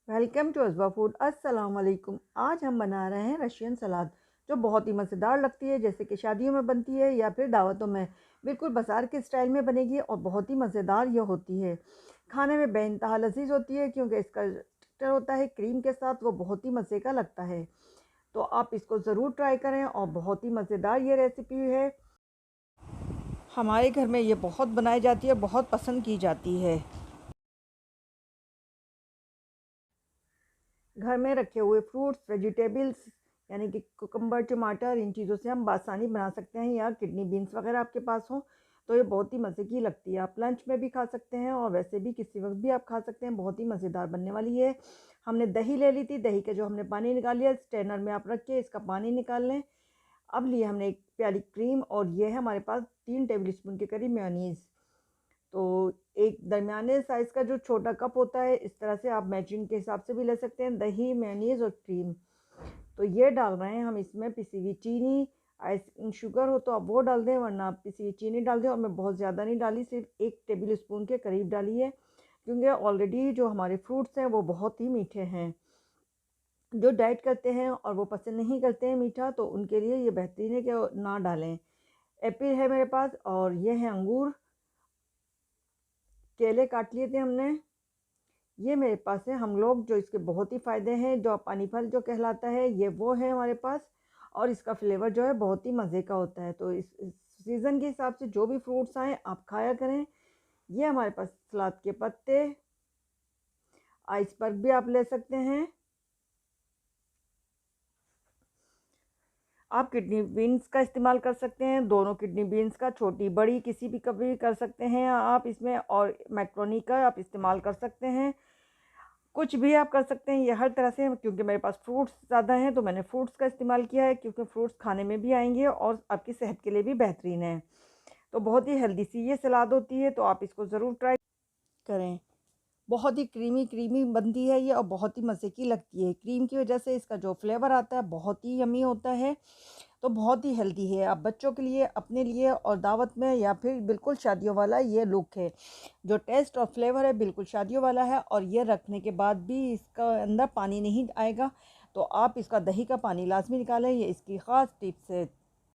Welcome to अज़वा food. अस्सलाम वालेकुम। आज हम बना रहे हैं रशियन सलाद, जो बहुत ही मज़ेदार लगती है, जैसे कि शादियों में बनती है या फिर दावतों में। बिल्कुल बाज़ार के स्टाइल में बनेगी और बहुत ही मज़ेदार ये होती है। खाने में बेइंतहा लजीज होती है क्योंकि इसका टेक्सचर होता है क्रीम के साथ, वो बहुत ही मज़े का लगता है। तो आप इसको ज़रूर ट्राई करें और बहुत ही मज़ेदार ये रेसिपी है। हमारे घर में ये बहुत बनाई जाती है, बहुत पसंद की जाती है। घर में रखे हुए फ्रूट्स, वेजिटेबल्स यानी कि कुकम्बर, टमाटर, इन चीज़ों से हम बासानी बना सकते हैं, या किडनी बीन्स वगैरह आपके पास हो तो ये बहुत ही मज़े की लगती है। आप लंच में भी खा सकते हैं और वैसे भी किसी वक्त भी आप खा सकते हैं, बहुत ही मज़ेदार बनने वाली है। हमने दही ले ली थी, दही का जो हमने पानी निकाल लिया, स्ट्रेनर में आप रख के इसका पानी निकाल लें। अब लिए हमने एक प्याली क्रीम और ये है हमारे पास 3 टेबल स्पून के करीब मेयोनीज़। तो एक दरमियाने साइज़ का जो छोटा कप होता है, इस तरह से आप मैचिंग के हिसाब से भी ले सकते हैं, दही, मेयोनीज़ और क्रीम। तो ये डाल रहे हैं हम इसमें पिसी हुई चीनी। आइस शुगर हो तो आप वो डाल दें, वरना आप पिसी हुई चीनी डाल दें। और मैं बहुत ज़्यादा नहीं डाली, सिर्फ 1 टेबल स्पून के करीब डाली है, क्योंकि ऑलरेडी जो हमारे फ्रूट्स हैं वो बहुत ही मीठे हैं। जो डाइट करते हैं और वो पसंद नहीं करते हैं मीठा, तो उनके लिए ये बेहतरीन है कि ना डालें। एप्पल है मेरे पास और ये है अंगूर। केले काट लिए थे हमने, ये मेरे पास है। हम लोग जो इसके बहुत ही फ़ायदे हैं, जो पानी फल जो कहलाता है, ये वो है हमारे पास। और इसका फ्लेवर जो है बहुत ही मज़े का होता है। तो इस सीज़न के हिसाब से जो भी फ्रूट्स आएँ आप खाया करें। ये हमारे पास सलाद के पत्ते, आइसबर्ग भी आप ले सकते हैं। आप किडनी बीन्स का इस्तेमाल कर सकते हैं, दोनों किडनी बीन्स का, छोटी बड़ी किसी भी कभी कर सकते हैं आप इसमें। और मैक्रोनी का आप इस्तेमाल कर सकते हैं, कुछ भी आप कर सकते हैं। ये हर तरह से, क्योंकि मेरे पास फ्रूट्स ज़्यादा हैं तो मैंने फ्रूट्स का इस्तेमाल किया है, क्योंकि फ्रूट्स खाने में भी आएंगे और आपकी सेहत के लिए भी बेहतरीन है। तो बहुत ही हेल्दी सी ये सलाद होती है, तो आप इसको ज़रूर ट्राई करें। बहुत ही क्रीमी क्रीमी बनती है ये और बहुत ही मज़े की लगती है। क्रीम की वजह से इसका जो फ्लेवर आता है बहुत ही यमी होता है। तो बहुत ही हेल्दी है। आप बच्चों के लिए, अपने लिए और दावत में, या फिर बिल्कुल शादियों वाला ये लुक है। जो टेस्ट और फ्लेवर है बिल्कुल शादियों वाला है। और ये रखने के बाद भी इसका अंदर पानी नहीं आएगा, तो आप इसका दही का पानी लाजमी निकालें, ये इसकी ख़ास टिप्स है।